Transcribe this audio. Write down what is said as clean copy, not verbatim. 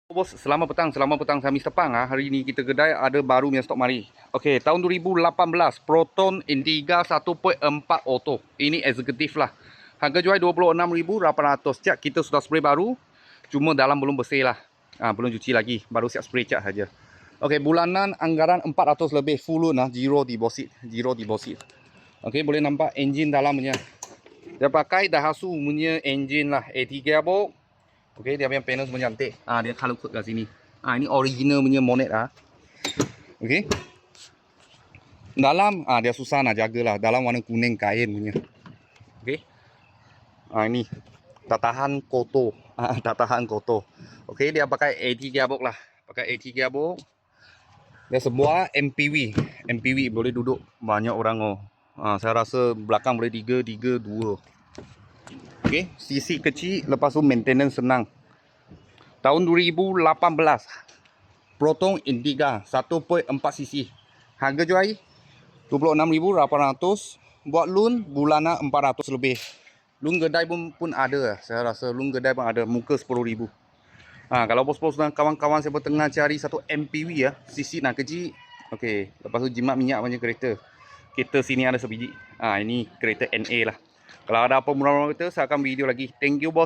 Bos, selamat petang saya Mr. Pang. Hari ni kita kedai ada baru punya stok mari. Okey, tahun 2018 Proton Intriga 1.4 auto. Ini eksekutif lah. Harga jual 26,800. Cak kita sudah spray baru. Cuma dalam belum bersih lah. Belum cuci lagi, baru siap spray cak saja. Okey, bulanan anggaran 400 lebih full loan lah, zero deposit, Okey, boleh nampak enjin dalam punya. Dia pakai Daihatsu punya enjin lah, A3 gearbox. Okey, dia punya panel semua cantik. Dia color code kat sini. Ini original punya Monet Okey. Dalam dia susah nak jagalah. Dalam warna kuning kain punya. Okey. Ini tak tahan kotor. Tak tahan kotor. Okey, dia pakai AT gearbox lah. Pakai AT gearbox. Dia sebuah MPV. MPV boleh duduk banyak orang saya rasa belakang boleh 3, 2. Okey, CC kecil, lepas tu maintenance senang. Tahun 2018 Proton Intriga 1.4 cc. Harga jual 26,800. Buat loan bulanan 400 lebih. Loan kedai pun ada. Saya rasa loan kedai pun ada. Muka 10,000. Kalau bos-bos dan kawan-kawan siapa tengah cari satu MPV cc nak kecil. Okey, lepas tu jimat minyak punya kereta. Kereta sini ada sebiji. Ini kereta NA lah. Kalau ada apa murah-murah kereta, saya akan video lagi. Thank you bos.